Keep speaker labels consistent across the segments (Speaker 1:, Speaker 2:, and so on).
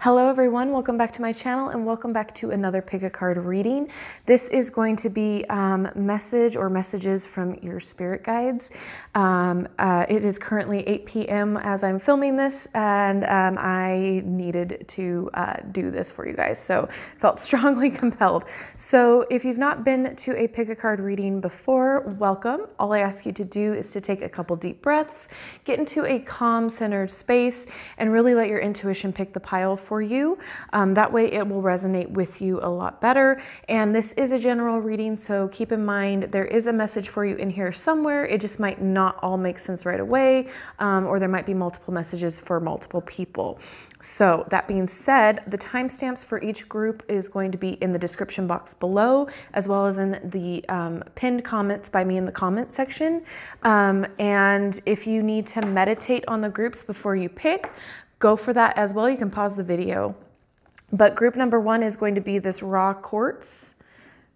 Speaker 1: Hello everyone, welcome back to my channel and welcome back to another pick a card reading. This is going to be messages from your spirit guides. It is currently 8 p.m. as I'm filming this, and I needed to do this for you guys, so felt strongly compelled. So if you've not been to a pick a card reading before, welcome. All I ask you to do is to take a couple deep breaths, get into a calm centered space, and really let your intuition pick the pile for you. That way it will resonate with you a lot better. And this is a general reading, so keep in mind there is a message for you in here somewhere. It just might not all make sense right away, or there might be multiple messages for multiple people. So that being said, the timestamps for each group is going to be in the description box below, as well as in the pinned comments by me in the comment section. And if you need to meditate on the groups before you pick, go for that as well. You can pause the video. But group number 1 is going to be this raw quartz.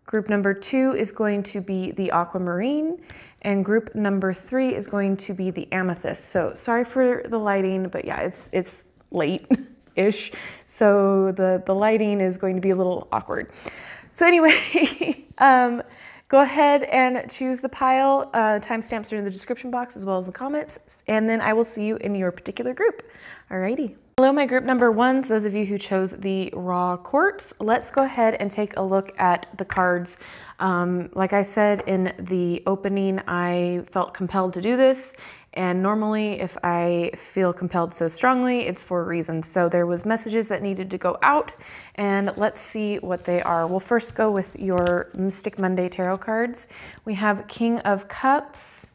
Speaker 1: Group number 2 is going to be the aquamarine. And group number 3 is going to be the amethyst. So sorry for the lighting, but yeah, it's late-ish. So the lighting is going to be a little awkward. So anyway, go ahead and choose the pile. Timestamps are in the description box as well as the comments. And then I will see you in your particular group. Alrighty. Hello, my group number 1s, those of you who chose the raw quartz. Let's go ahead and take a look at the cards. Like I said in the opening, I felt compelled to do this. And normally if I feel compelled so strongly, it's for a reason. So there was messages that needed to go out, and let's see what they are. We'll first go with your Mystic Monday Tarot cards. We have King of Cups.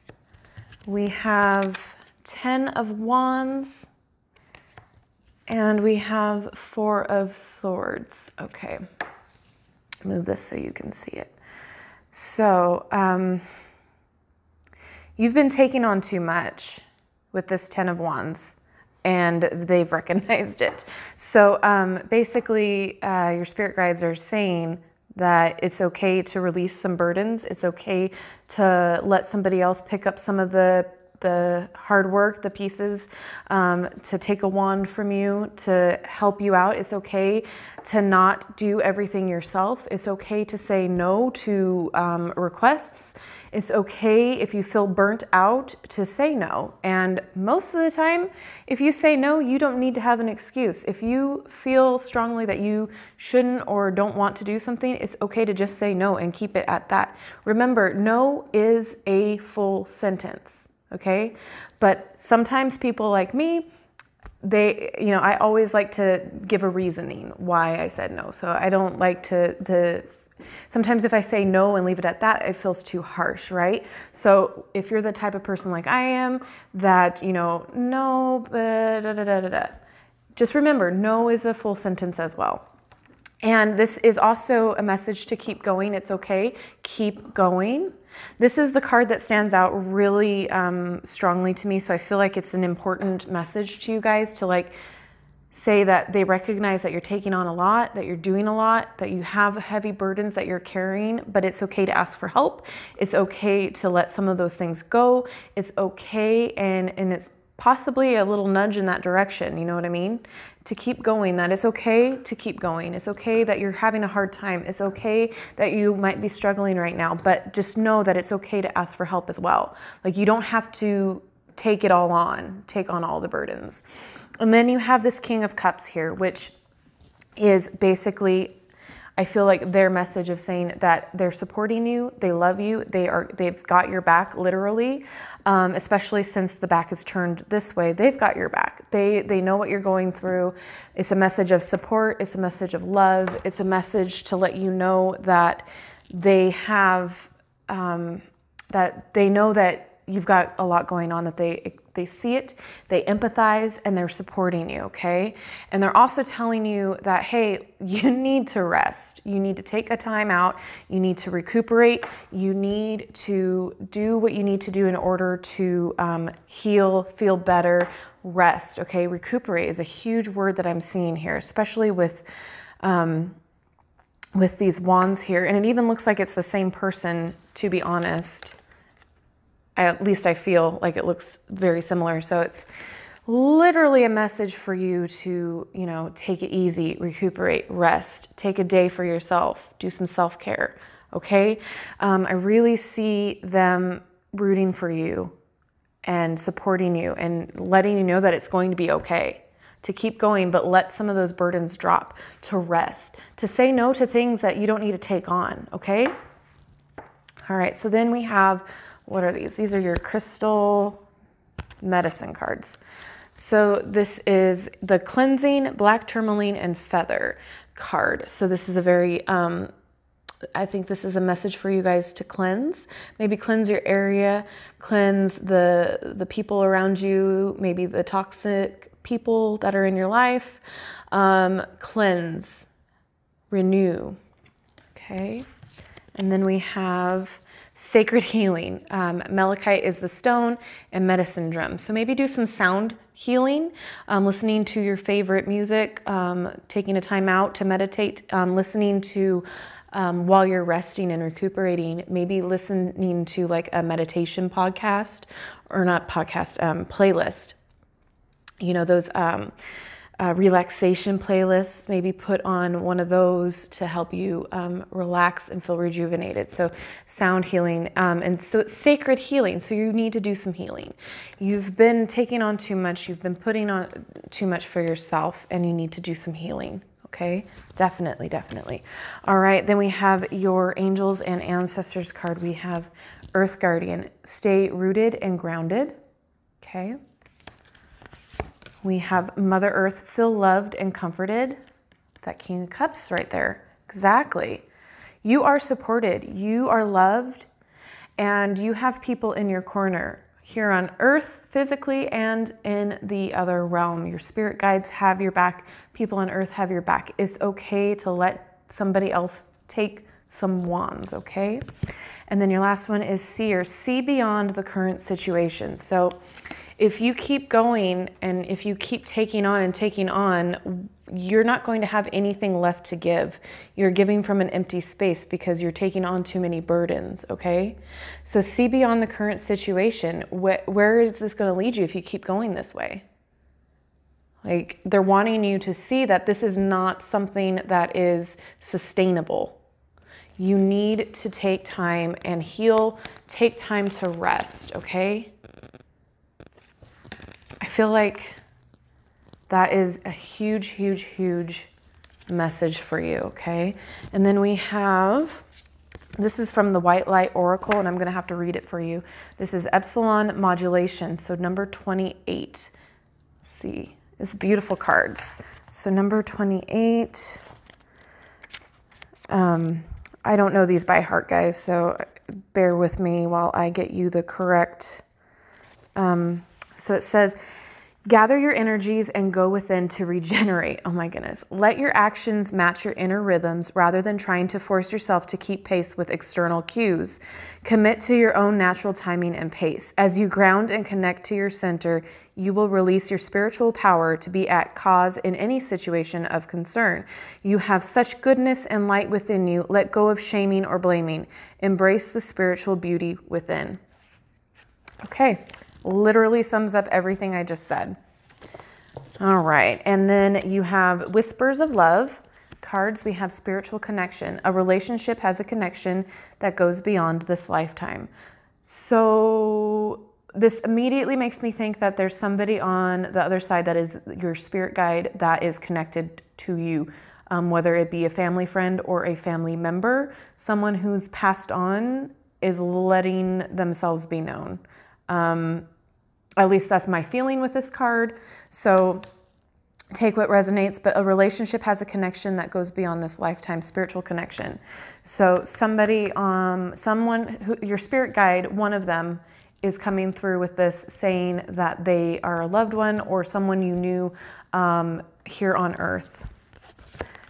Speaker 1: We have 10 of Wands. And we have 4 of Swords. Okay, move this so you can see it. So you've been taking on too much with this 10 of Wands, and they've recognized it. So basically, your spirit guides are saying that it's okay to release some burdens. It's okay to let somebody else pick up some of the hard work, the pieces, to take a wand from you, to help you out. It's okay to not do everything yourself. It's okay to say no to requests. It's okay if you feel burnt out to say no. And most of the time, if you say no, you don't need to have an excuse. If you feel strongly that you shouldn't or don't want to do something, it's okay to just say no and keep it at that. Remember, no is a full sentence. Okay, but sometimes people like me, I always like to give a reasoning why I said no. So I don't like to sometimes if I say no and leave it at that, it feels too harsh, right? So if you're the type of person like I am that, no, just remember, no is a full sentence as well. And this is also a message to keep going. It's okay. Keep going. This is the card that stands out really strongly to me. So I feel like it's an important message to you guys to say that they recognize that you're taking on a lot, that you're doing a lot, that you have heavy burdens that you're carrying, but it's okay to ask for help. It's okay to let some of those things go. It's okay, and it's possibly a little nudge in that direction, you know what I mean? To keep going, that it's okay to keep going. It's okay that you're having a hard time. It's okay that you might be struggling right now, but just know that it's okay to ask for help as well. Like, you don't have to take it all on, take on all the burdens. And then you have this King of Cups here, which is basically, I feel like their message of saying that they're supporting you, they love you, they've got your back, literally, especially since the back is turned this way. They've got your back. They know what you're going through. It's a message of support. It's a message of love. It's a message to let you know that they have, that they know that you've got a lot going on, that they see it, they empathize, and they're supporting you, okay? And they're also telling you that, hey, you need to rest. You need to take a time out. You need to recuperate. You need to do what you need to do in order to heal, feel better, rest, okay? Recuperate is a huge word that I'm seeing here, especially with these wands here. And it even looks like it's the same person, to be honest. At least I feel like it looks very similar. So it's literally a message for you to, you know, take it easy, recuperate, rest, take a day for yourself, do some self-care, okay? I really see them rooting for you and supporting you and letting you know that it's going to be okay, to keep going, but let some of those burdens drop, to rest, to say no to things that you don't need to take on, okay? All right, so then we have, what are these? These are your crystal medicine cards. So this is the Cleansing Black Tourmaline and Feather card. So this is a very, I think this is a message for you guys to cleanse. Maybe cleanse your area, cleanse the people around you, maybe the toxic people that are in your life. Cleanse, renew, okay? And then we have Sacred Healing. Malachite is the stone and medicine drum. So maybe do some sound healing, listening to your favorite music, taking a time out to meditate, listening to while you're resting and recuperating, maybe listening to like a meditation podcast, or not podcast, playlist. You know, those relaxation playlists, maybe put on one of those to help you relax and feel rejuvenated. So sound healing, and so it's sacred healing. So you need to do some healing. You've been taking on too much. You've been putting on too much for yourself, and you need to do some healing. Okay, definitely, definitely. All right, then we have your angels and ancestors card. We have Earth Guardian, stay rooted and grounded. Okay. We have Mother Earth, feel loved and comforted. That King of Cups right there. Exactly. You are supported, you are loved, and you have people in your corner here on Earth physically and in the other realm. Your spirit guides have your back. People on Earth have your back. It's okay to let somebody else take some wands, okay? And then your last one is seer. See beyond the current situation. So if you keep going and if you keep taking on and taking on, you're not going to have anything left to give. You're giving from an empty space because you're taking on too many burdens, okay? So see beyond the current situation. Where is this going to lead you if you keep going this way? Like, they're wanting you to see that this is not something that is sustainable. You need to take time and heal, take time to rest, okay? I feel like that is a huge, huge, huge message for you, okay? And then we have, this is from the White Light Oracle, and I'm going to have to read it for you. This is Epsilon Modulation, so number 28. Let's see, it's beautiful cards. So number 28, I don't know these by heart, guys, so bear with me while I get you the correct. So it says, gather your energies and go within to regenerate. Oh my goodness. Let your actions match your inner rhythms rather than trying to force yourself to keep pace with external cues. Commit to your own natural timing and pace. As you ground and connect to your center, you will release your spiritual power to be at cause in any situation of concern. You have such goodness and light within you. Let go of shaming or blaming. Embrace the spiritual beauty within. Okay. Literally sums up everything I just said. All right, and then you have Whispers of Love cards. We have Spiritual Connection. A relationship has a connection that goes beyond this lifetime. So this immediately makes me think that there's somebody on the other side that is your spirit guide that is connected to you, whether it be a family friend or a family member. Someone who's passed on is letting themselves be known. At least that's my feeling with this card. So take what resonates, but a relationship has a connection that goes beyond this lifetime, spiritual connection. So somebody, someone who, your spirit guide, one of them is coming through with this, saying that they are a loved one or someone you knew here on Earth.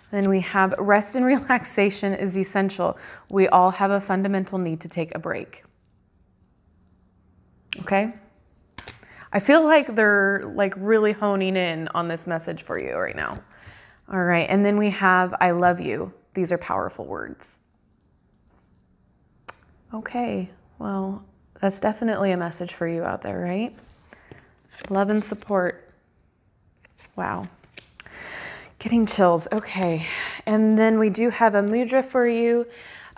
Speaker 1: Then we have rest and relaxation is essential. We all have a fundamental need to take a break. Okay? I feel like they're like really honing in on this message for you right now. All right, and then we have I love you. These are powerful words. Okay, well, that's definitely a message for you out there, right? Love and support. Wow. Getting chills. Okay. And then we do have a mudra for you.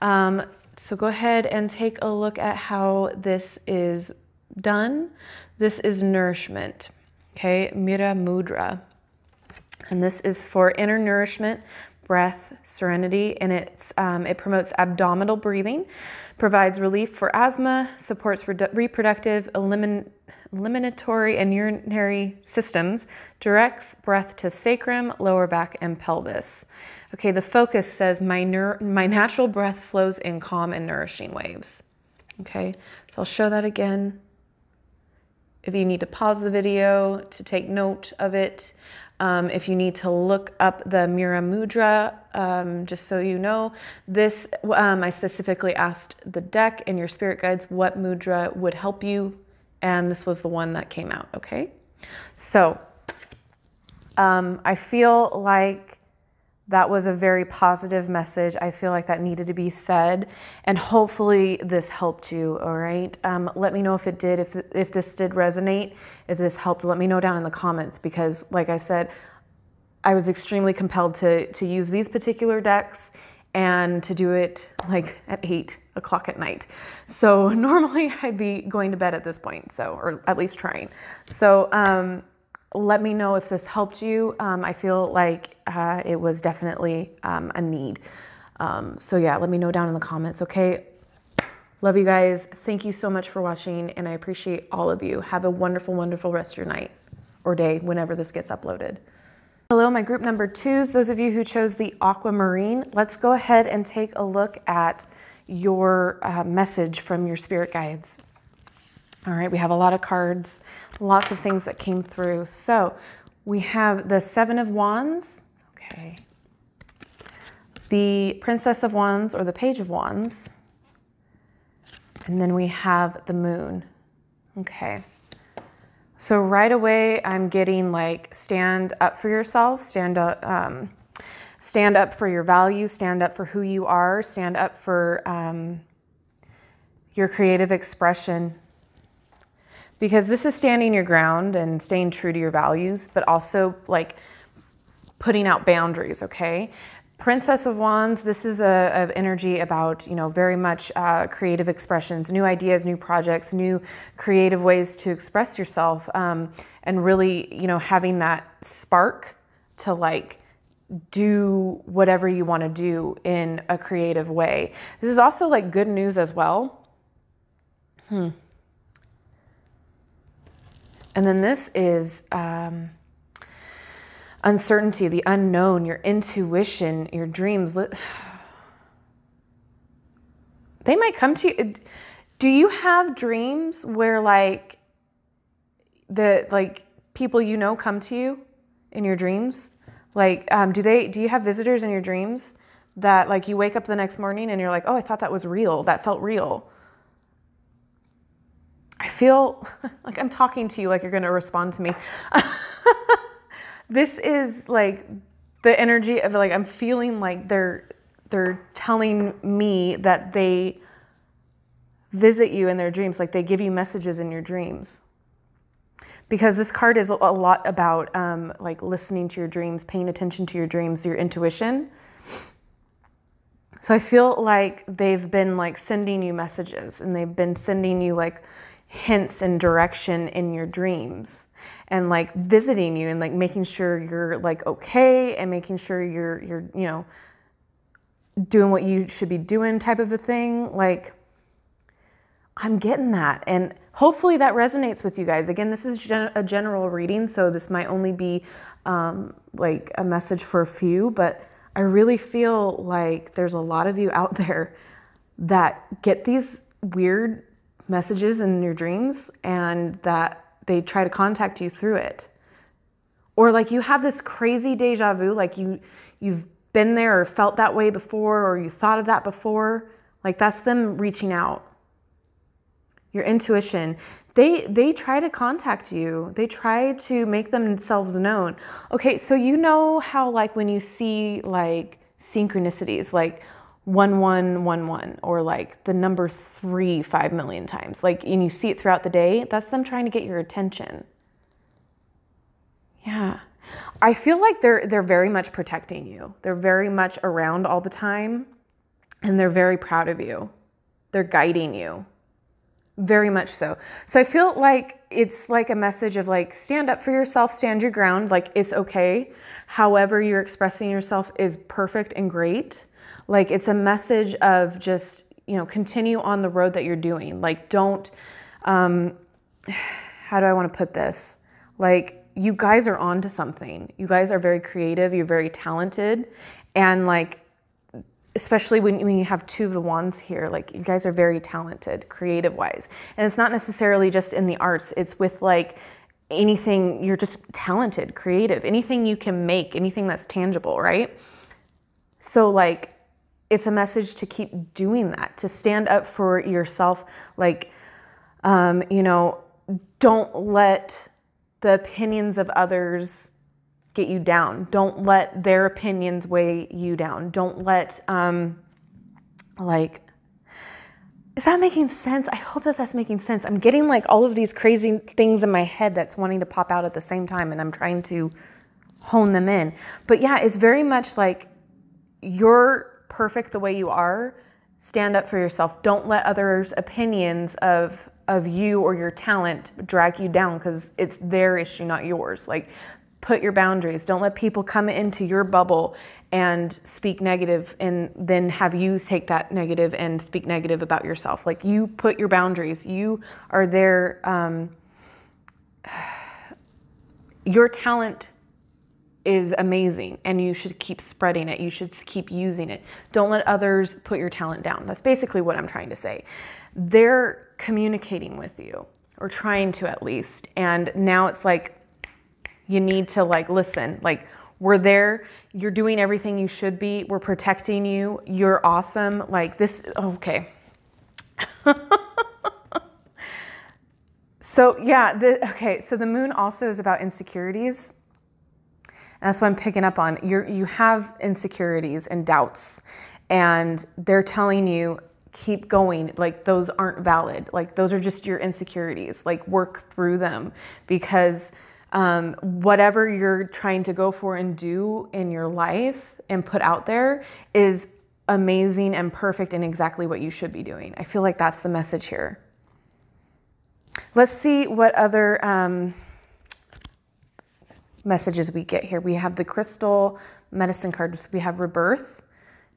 Speaker 1: So go ahead and take a look at how this is done. This is nourishment. Okay. Mira mudra. And this is for inner nourishment, breath, serenity, and it promotes abdominal breathing, provides relief for asthma, supports reproductive, eliminatory, and urinary systems, directs breath to sacrum, lower back, and pelvis. Okay, the focus says, my natural breath flows in calm and nourishing waves. Okay, so I'll show that again. If you need to pause the video to take note of it, if you need to look up the Mira Mudra, just so you know, this, I specifically asked the deck and your spirit guides what mudra would help you, and this was the one that came out, okay? So, I feel like that was a very positive message. I feel like that needed to be said, and hopefully this helped you, all right? Let me know if it did, if this did resonate, if this helped, let me know down in the comments, because like I said, I was extremely compelled to use these particular decks and to do it like at 8 o'clock at night. So normally I'd be going to bed at this point, so, or at least trying. So, let me know if this helped you. I feel like it was definitely a need. So yeah, let me know down in the comments, okay? Love you guys. Thank you so much for watching, and I appreciate all of you. Have a wonderful, wonderful rest of your night or day whenever this gets uploaded. Hello, my group number 2s, those of you who chose the aquamarine. Let's go ahead and take a look at your message from your spirit guides. All right, we have a lot of cards, lots of things that came through. So we have the 7 of Wands, okay. The Princess of Wands or the Page of Wands. And then we have the Moon, okay. So right away, I'm getting like, stand up for yourself, stand up for your values, stand up for who you are, stand up for your creative expression. Because this is standing your ground and staying true to your values, but also like putting out boundaries, okay? Princess of Wands, this is a energy about, you know, very much creative expressions, new ideas, new projects, new creative ways to express yourself, and really, you know, having that spark to like do whatever you want to do in a creative way. This is also like good news as well. And then this is uncertainty, the unknown, your intuition, your dreams. They might come to you. Do you have dreams where like people you know come to you in your dreams? Like, do you have visitors in your dreams that like you wake up the next morning and you're like, oh, I thought that was real. That felt real. I feel like I'm talking to you like you're going to respond to me. This is like the energy of like, I'm feeling like they're telling me that they visit you in their dreams. Like they give you messages in your dreams. Because this card is a lot about like listening to your dreams, paying attention to your dreams, your intuition. So I feel like they've been like sending you messages, and they've been sending you like hints and direction in your dreams, and like visiting you and like making sure you're like okay, and making sure you're you know, doing what you should be doing type of a thing. Like I'm getting that, and hopefully that resonates with you guys. Again, this is a general reading, so this might only be like a message for a few, but I really feel like there's a lot of you out there that get these weird messages in your dreams, and that they try to contact you through it. Or like you have this crazy deja vu, like you've been there or felt that way before, or you thought of that before. Like that's them reaching out. Your intuition, they try to contact you. They try to make themselves known. Okay, so you know how like when you see like synchronicities, like 1111, or like the number 3 5 million times, like, and you see it throughout the day, that's them trying to get your attention. Yeah. I feel like they're very much protecting you. They're very much around all the time, and they're very proud of you. They're guiding you. Very much so. So I feel like it's like a message of like, stand up for yourself, stand your ground. Like, it's okay. However you're expressing yourself is perfect and great. Like, it's a message of just, you know, continue on the road that you're doing. Like, don't, how do I want to put this? Like, you guys are onto something. You guys are very creative. You're very talented. And like, especially when you have two of the wands here, like, you guys are very talented, creative wise. And it's not necessarily just in the arts. It's with like anything. You're just talented, creative, anything you can make, anything that's tangible, right? So like, it's a message to keep doing that, to stand up for yourself. Like, you know, don't let the opinions of others get you down. Don't let their opinions weigh you down. Don't let, like, is that making sense? I hope that that's making sense. I'm getting like all of these crazy things in my head that's wanting to pop out at the same time, and I'm trying to hone them in. But yeah, it's very much like, you're perfect the way you are. Stand up for yourself. Don't let others' opinions of you or your talent drag you down, because it's their issue, not yours. Like, put your boundaries. Don't let people come into your bubble and speak negative and then have you take that negative and speak negative about yourself. Like, you put your boundaries. You are there. Your talent is amazing, and you should keep spreading it. You should keep using it. Don't let others put your talent down. That's basically what I'm trying to say. They're communicating with you, or trying to at least. And now it's like, you need to like listen. Like, we're there. You're doing everything you should be. We're protecting you. You're awesome. Like this. Okay. So yeah. Okay. So the moon also is about insecurities. And that's what I'm picking up on. You have insecurities and doubts, and they're telling you, keep going. Like, those aren't valid. Like, those are just your insecurities. Like, work through them, because whatever you're trying to go for and do in your life and put out there is amazing and perfect and exactly what you should be doing. I feel like that's the message here. Let's see what other messages we get here. We have the crystal medicine cards. We have rebirth,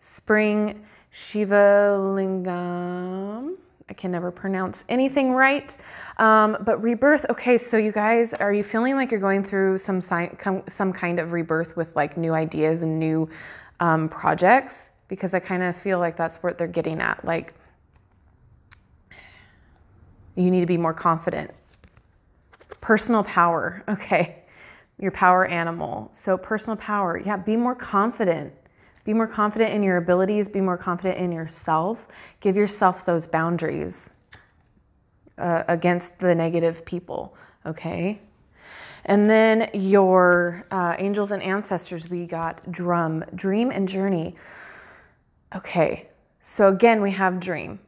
Speaker 1: spring, Shiva Lingam. I can never pronounce anything right. But rebirth. Okay, so you guys, are you feeling like you're going through some kind of rebirth with like new ideas and new projects? Because I kind of feel like that's what they're getting at. Like, you need to be more confident. Personal power. Okay. Your power animal. So personal power. Yeah, be more confident. Be more confident in your abilities. Be more confident in yourself. Give yourself those boundaries against the negative people. Okay. And then your angels and ancestors, we got drum, dream, and journey. Okay. So again, we have dream.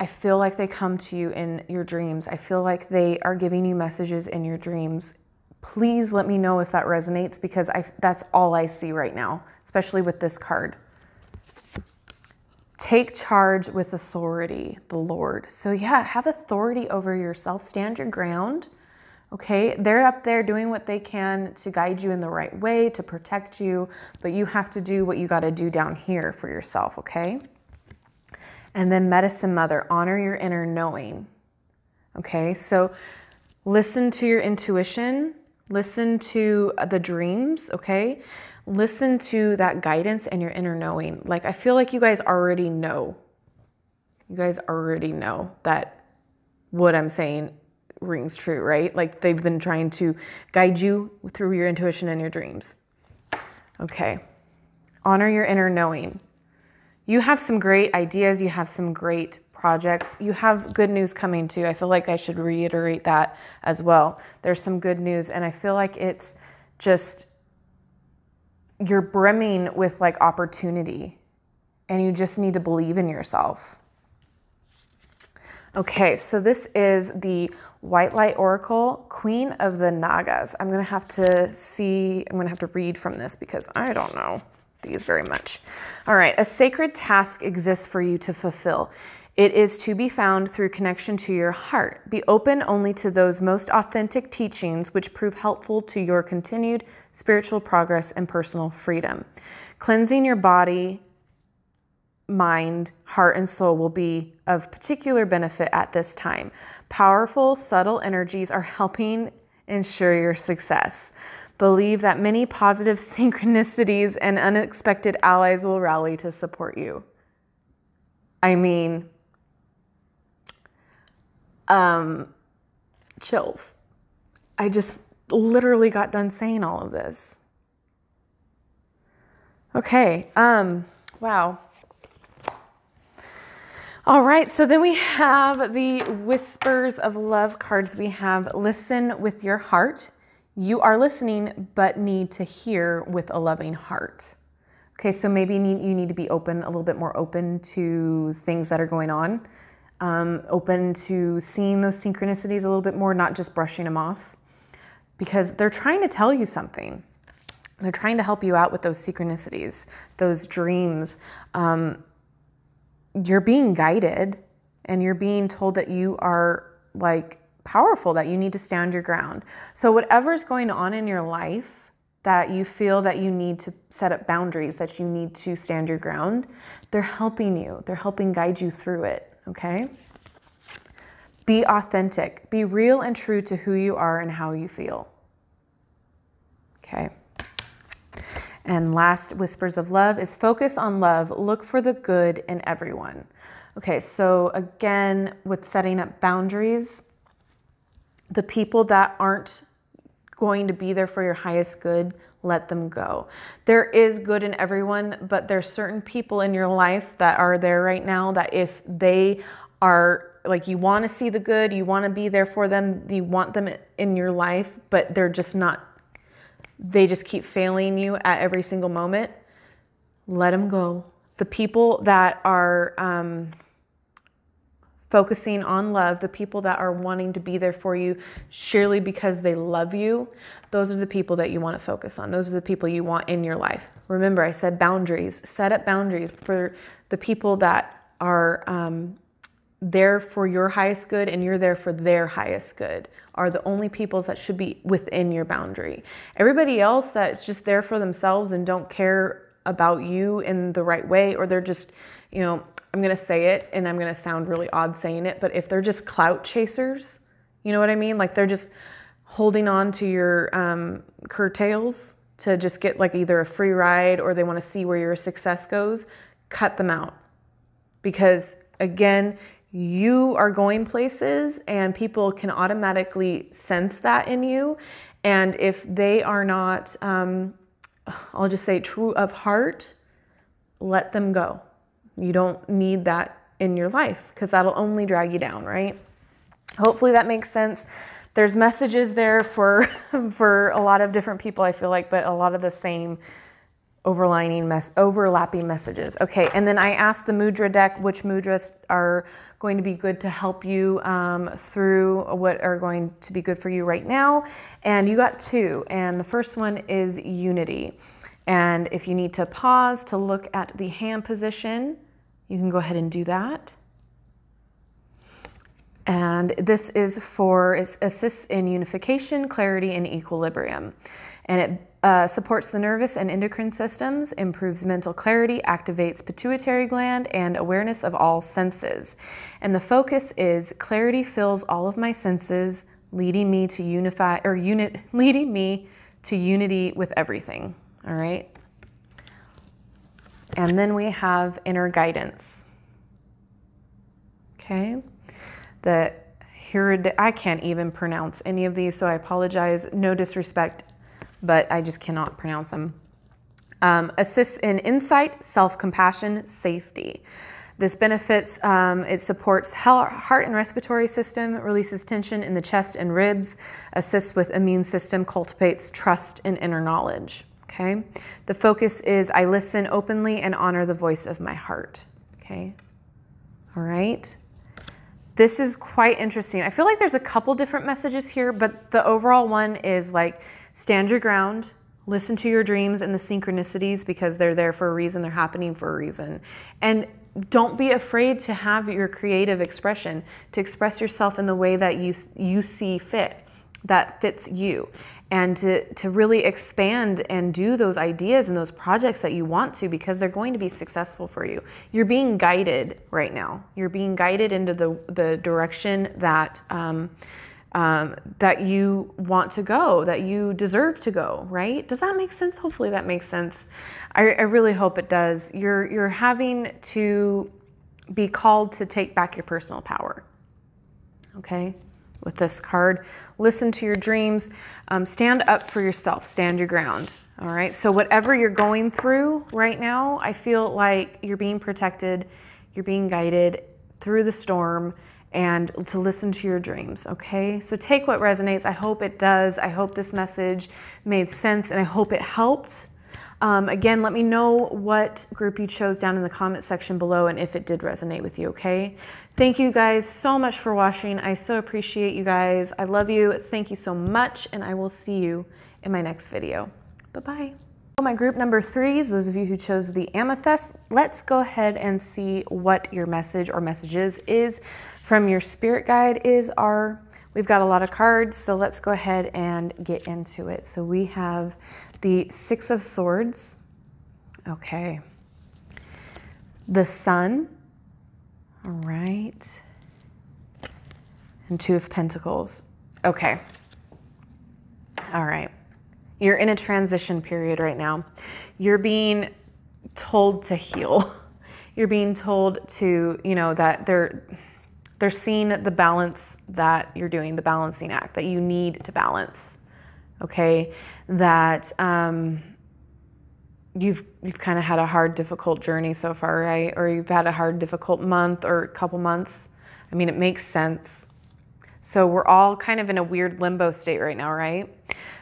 Speaker 1: I feel like they come to you in your dreams. I feel like they are giving you messages in your dreams. Please let me know if that resonates, because that's all I see right now, especially with this card. Take charge with authority, the Lord. So yeah, have authority over yourself. Stand your ground. Okay, they're up there doing what they can to guide you in the right way, to protect you, but you have to do what you got to do down here for yourself, okay? And then medicine mother, honor your inner knowing. Okay, so listen to your intuition. Listen to the dreams, okay? Listen to that guidance and your inner knowing. Like, I feel like you guys already know. You guys already know that what I'm saying rings true, right? Like, they've been trying to guide you through your intuition and your dreams. Okay. Honor your inner knowing. You have some great ideas. You have some great projects. You have good news coming too. I feel like I should reiterate that as well. There's some good news, and I feel like it's just, you're brimming with like opportunity, and you just need to believe in yourself. Okay, so this is the White Light Oracle, Queen of the Nagas. I'm going to have to see, I'm going to have to read from this because I don't know these very much. All right. A sacred task exists for you to fulfill. It is to be found through connection to your heart. Be open only to those most authentic teachings which prove helpful to your continued spiritual progress and personal freedom. Cleansing your body, mind, heart, and soul will be of particular benefit at this time. Powerful, subtle energies are helping ensure your success. Believe that many positive synchronicities and unexpected allies will rally to support you. I mean, chills. I just literally got done saying all of this. Okay, wow. All right, so then we have the Whispers of Love cards. We have Listen with Your Heart. You are listening, but need to hear with a loving heart. Okay, so maybe you need to be open, a little bit more open to things that are going on. Open to seeing those synchronicities a little bit more, not just brushing them off. Because they're trying to tell you something. They're trying to help you out with those synchronicities, those dreams. You're being guided and you're being told that you are like powerful, that you need to stand your ground. So whatever's going on in your life that you feel that you need to set up boundaries, that you need to stand your ground, they're helping you. They're helping guide you through it, okay? Be authentic. Be real and true to who you are and how you feel. Okay. And last, Whispers of Love is focus on love. Look for the good in everyone. Okay, so again, with setting up boundaries, the people that aren't going to be there for your highest good, let them go. There is good in everyone, but there's certain people in your life that are there right now that if they are, like, you want to see the good, you want to be there for them, you want them in your life, but they're just not, they just keep failing you at every single moment, let them go. The people that are focusing on love, the people that are wanting to be there for you surely because they love you, those are the people that you want to focus on. Those are the people you want in your life. Remember, I said boundaries. Set up boundaries for the people that are there for your highest good and you're there for their highest good, are the only peoples that should be within your boundary. Everybody else that's just there for themselves and don't care about you in the right way, or they're just, you know, I'm going to say it and I'm going to sound really odd saying it, but if they're just clout chasers, you know what I mean? Like they're just holding on to your curtails to just get like either a free ride or they want to see where your success goes, cut them out. Because again, you are going places and people can automatically sense that in you. And if they are not, I'll just say true of heart, let them go. You don't need that in your life because that'll only drag you down, right? Hopefully that makes sense. There's messages there for a lot of different people, I feel like, but a lot of the same overlapping messages. Okay, and then I asked the Mudra deck which mudras are going to be good to help you through what are going to be good for you right now. And you got two, and the first one is unity. And if you need to pause to look at the hand position, you can go ahead and do that. And this is for, it assists in unification, clarity, and equilibrium. And it supports the nervous and endocrine systems, improves mental clarity, activates pituitary gland, and awareness of all senses. And the focus is clarity fills all of my senses, leading me to leading me to unity with everything. All right. And then we have inner guidance. Okay. I can't even pronounce any of these, so I apologize. No disrespect, but I just cannot pronounce them. Assists in insight, self-compassion, safety. This benefits, it supports heart and respiratory system, releases tension in the chest and ribs, assists with immune system, cultivates trust and inner knowledge. Okay. The focus is I listen openly and honor the voice of my heart. Okay. All right. this is quite interesting. I feel like there's a couple different messages here, but the overall one is like, stand your ground, listen to your dreams and the synchronicities because they're there for a reason, they're happening for a reason. And don't be afraid to have your creative expression, to express yourself in the way that you see fit, that fits you. And to really expand and do those ideas and those projects that you want to, because they're going to be successful for you. You're being guided right now. You're being guided into the direction that that you want to go, that you deserve to go, right? Does that make sense? Hopefully that makes sense. I really hope it does. You're having to be called to take back your personal power, okay? With this card, listen to your dreams, stand up for yourself, stand your ground, all right? So whatever you're going through right now, I feel like you're being protected, you're being guided through the storm, and to listen to your dreams, okay? So take what resonates. I hope it does. I hope this message made sense, and I hope it helped. Again, let me know what group you chose down in the comment section below and if it did resonate with you, okay? Thank you guys so much for watching. I so appreciate you guys. I love you. Thank you so much, and I will see you in my next video. Bye-bye. My group number 3s, those of you who chose the amethyst, let's go ahead and see what your message or messages is from your spirit guide we've got a lot of cards, so let's go ahead and get into it. So we have the 6 of Swords, okay. The Sun, all right. And 2 of Pentacles, okay. All right. You're in a transition period right now. You're being told to heal. You're being told to, that they're seeing the balance that you're doing, the balancing act that you need to balance, okay? That you've kind of had a hard, difficult journey so far, right? Or you've had a hard, difficult month or couple months. I mean, it makes sense. So we're all kind of in a weird limbo state right now, right?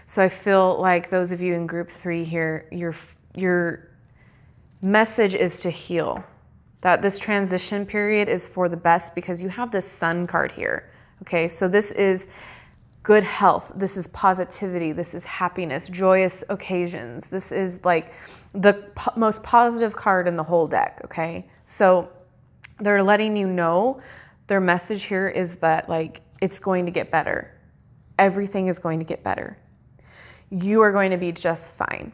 Speaker 1: So I feel like those of you in group 3 here, your message is to heal. That this transition period is for the best because you have this Sun card here. Okay, so this is good health. This is positivity. This is happiness, joyous occasions. This is like the most positive card in the whole deck. Okay, so they're letting you know, their message here is that like it's going to get better. Everything is going to get better. You are going to be just fine.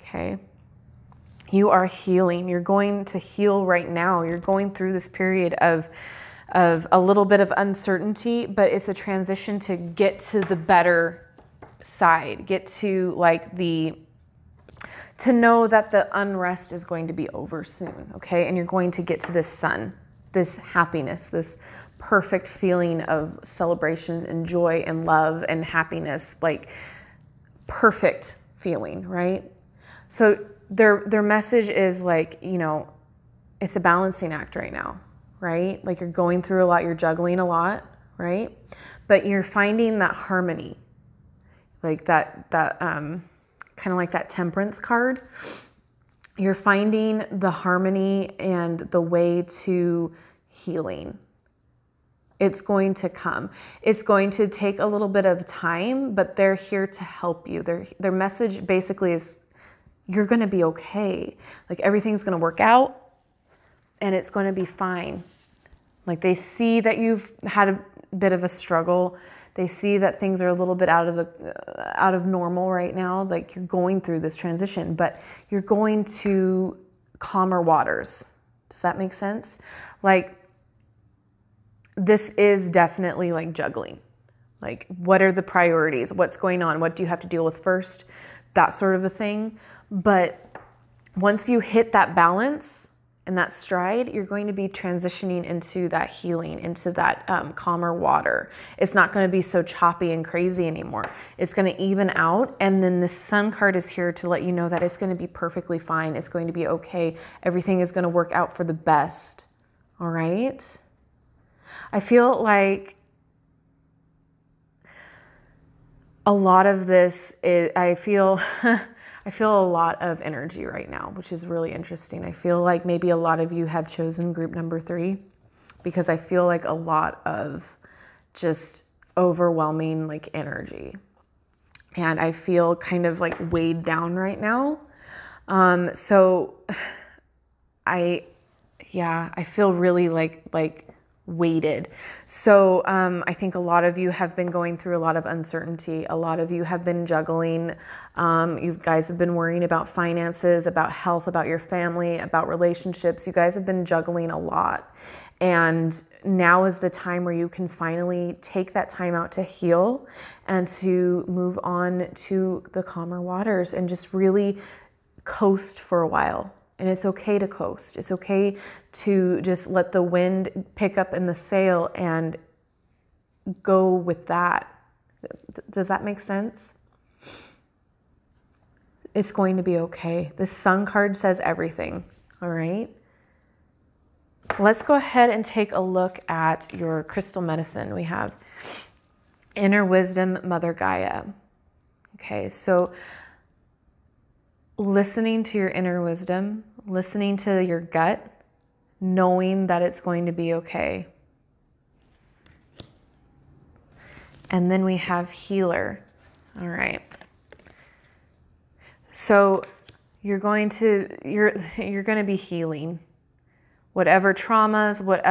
Speaker 1: Okay. You are healing. You're going to heal right now. You're going through this period of a little bit of uncertainty, but it's a transition to get to the better side, get to like to know that the unrest is going to be over soon, okay? And you're going to get to this Sun, this happiness, this perfect feeling of celebration and joy and love and happiness, like perfect feeling, right? So their message is like, it's a balancing act right now, right? Like you're going through a lot, you're juggling a lot, right? But you're finding that harmony, like that kind of like that Temperance card. You're finding the harmony and the way to healing. It's going to come. It's going to take a little bit of time, but they're here to help you. Their message basically is, you're going to be okay. Like everything's going to work out and it's going to be fine. Like they see that you've had a bit of a struggle. They see that things are a little bit out of normal right now. Like you're going through this transition, but you're going to calmer waters. Does that make sense? Like this is definitely like juggling. Like what are the priorities? What's going on? What do you have to deal with first? That sort of a thing. But once you hit that balance and that stride, you're going to be transitioning into that healing, into that calmer water. It's not going to be so choppy and crazy anymore. It's going to even out. And then the Sun card is here to let you know that it's going to be perfectly fine. It's going to be okay. Everything is going to work out for the best. All right. I feel like a lot of this is, I feel a lot of energy right now, which is really interesting. I feel like maybe a lot of you have chosen group number 3 because I feel like a lot of just overwhelming like energy. And I feel kind of like weighed down right now. So I feel really like weighted. So I think a lot of you have been going through a lot of uncertainty. A lot of you have been juggling. You guys have been worrying about finances, about health, about your family, about relationships. You guys have been juggling a lot. And now is the time where you can finally take that time out to heal and to move on to the calmer waters and just really coast for a while. And it's okay to coast. It's okay to just let the wind pick up in the sail and go with that. Does that make sense? It's going to be okay. The Sun card says everything, all right? Let's go ahead and take a look at your crystal medicine. We have Inner Wisdom, Mother Gaia. Okay, so listening to your inner wisdom, listening to your gut, knowing that it's going to be okay. And then we have Healer. All right. So you're going to be healing. Whatever traumas, what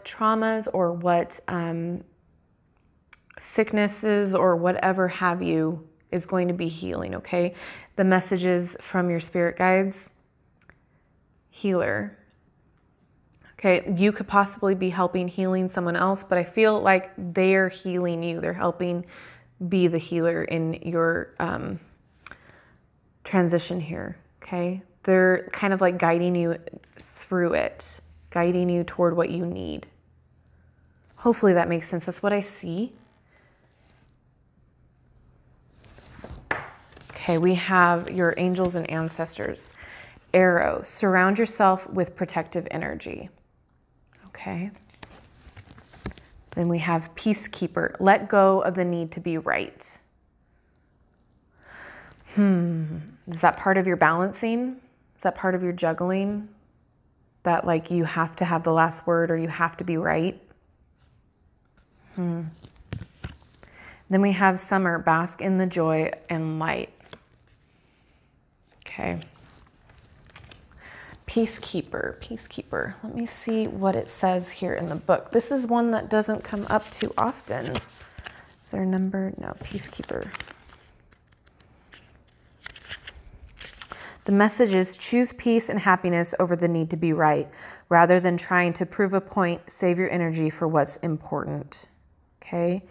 Speaker 1: traumas or what sicknesses or whatever have you is going to be healing, okay? The messages from your spirit guides, Healer. Okay, you could possibly be healing someone else, but I feel like they're healing you. They're helping be the healer in your transition here, okay? They're kind of like guiding you through it, guiding you toward what you need. Hopefully that makes sense. That's what I see. Okay, we have your angels and ancestors. Arrow, surround yourself with protective energy. Okay. Then we have Peacekeeper, let go of the need to be right. Is that part of your balancing? Is that part of your juggling? That like you have to have the last word or you have to be right? Then we have Summer, bask in the joy and light. Okay. Peacekeeper. Let me see what it says here in the book. This is one that doesn't come up too often. Is there a number? No, Peacekeeper. The message is choose peace and happiness over the need to be right. Rather than trying to prove a point, save your energy for what's important. Okay.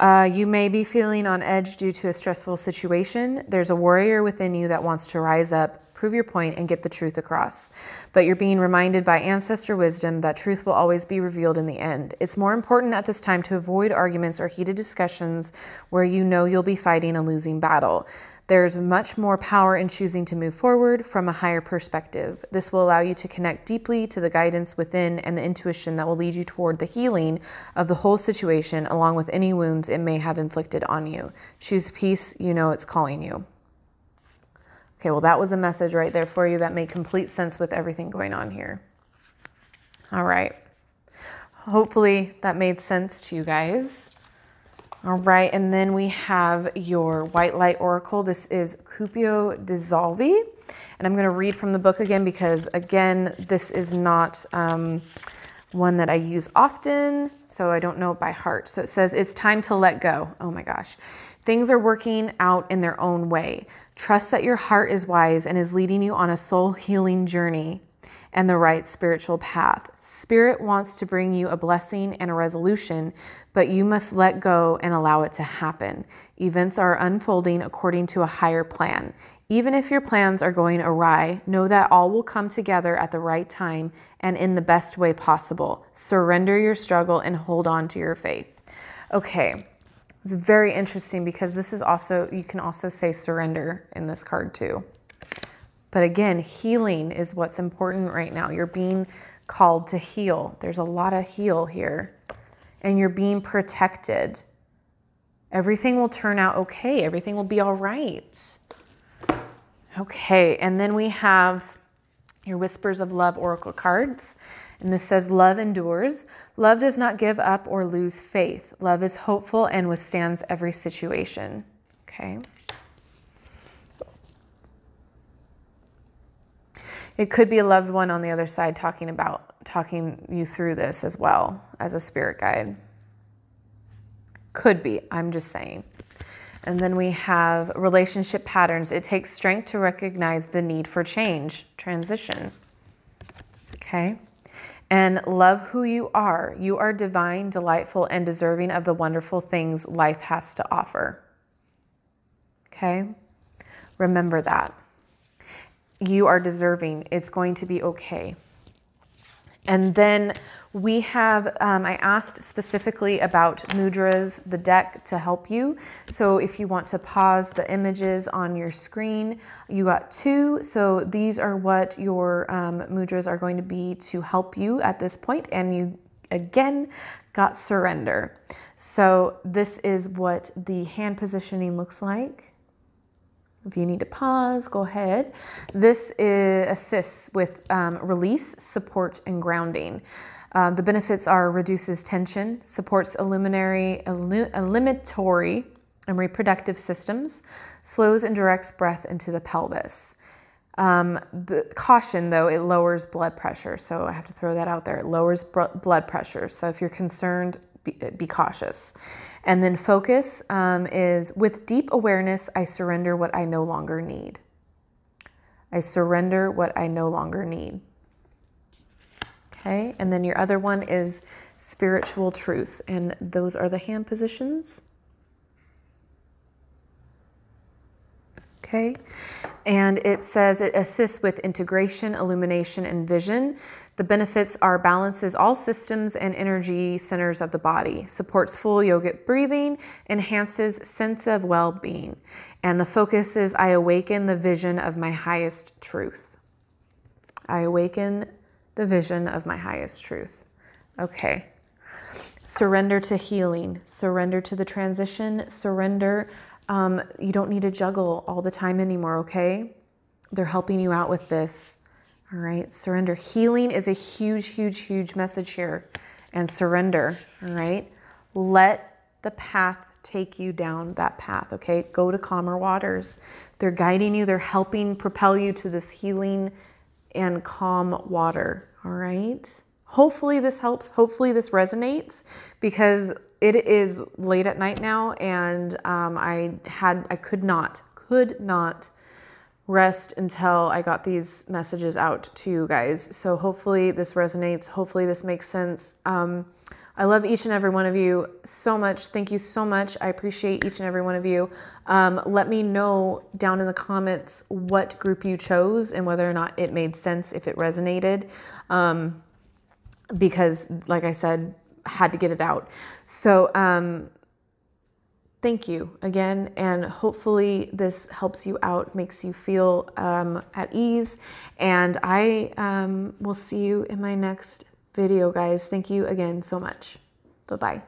Speaker 1: You may be feeling on edge due to a stressful situation. There's a warrior within you that wants to rise up, prove your point, and get the truth across. But you're being reminded by ancestor wisdom that truth will always be revealed in the end. It's more important at this time to avoid arguments or heated discussions where you know you'll be fighting a losing battle. There's much more power in choosing to move forward from a higher perspective. This will allow you to connect deeply to the guidance within and the intuition that will lead you toward the healing of the whole situation, along with any wounds it may have inflicted on you. Choose peace, you know it's calling you. Okay, well, that was a message right there for you that made complete sense with everything going on here. All right. Hopefully that made sense to you guys. All right, and then we have your White Light Oracle. This is Cupio Dissolvi, and I'm going to read from the book again because, again, this is not one that I use often, so I don't know it by heart. So it says, it's time to let go. Oh my gosh. Things are working out in their own way. Trust that your heart is wise and is leading you on a soul healing journey and the right spiritual path. Spirit wants to bring you a blessing and a resolution, but you must let go and allow it to happen. Events are unfolding according to a higher plan. Even if your plans are going awry, know that all will come together at the right time and in the best way possible. Surrender your struggle and hold on to your faith. Okay, it's very interesting because this is also, you can also say surrender in this card too. But again, healing is what's important right now. You're being called to heal. There's a lot of heal here. And you're being protected. Everything will turn out okay. Everything will be all right. Okay, and then we have your Whispers of Love Oracle cards. And this says, love endures. Love does not give up or lose faith. Love is hopeful and withstands every situation. Okay. It could be a loved one on the other side talking you through this as well as a spirit guide. Could be, I'm just saying. And then we have relationship patterns. It takes strength to recognize the need for change, transition. Okay. And love who you are. You are divine, delightful, and deserving of the wonderful things life has to offer. Okay. Remember that. You are deserving. It's going to be okay. And then we have, I asked specifically about Mudras, the deck, to help you. So if you want to pause the images on your screen, you got 2. So these are what your mudras are going to be to help you at this point. And you, again, got surrender. So this is what the hand positioning looks like. If you need to pause, go ahead. This assists with release, support, and grounding. The benefits are reduces tension, supports eliminatory and reproductive systems, slows and directs breath into the pelvis. The caution, though, it lowers blood pressure. So I have to throw that out there. It lowers blood pressure. So if you're concerned, be cautious. And then focus is, with deep awareness, I surrender what I no longer need. I surrender what I no longer need. Okay, and then your other one is spiritual truth. And those are the hand positions. Okay, and it says it assists with integration, illumination, and vision. The benefits are balances all systems and energy centers of the body, supports full yogic breathing, enhances sense of well-being. And the focus is, I awaken the vision of my highest truth. I awaken the vision of my highest truth. Okay. Surrender to healing, surrender to the transition, surrender. You don't need to juggle all the time anymore, okay? They're helping you out with this. All right, surrender. Healing is a huge, huge, huge message here. And surrender, all right? Let the path take you down that path, okay? Go to calmer waters. They're guiding you. They're helping propel you to this healing and calm water, all right? Hopefully this helps. Hopefully this resonates, because it is late at night now, and I could not rest until I got these messages out to you guys. So hopefully this resonates. Hopefully this makes sense. I love each and every one of you so much. Thank you so much. I appreciate each and every one of you. Let me know down in the comments what group you chose and whether or not it made sense, if it resonated. Because like I said, I had to get it out. So thank you again, and hopefully this helps you out, makes you feel at ease, and I will see you in my next video, guys. Thank you again so much. Bye-bye.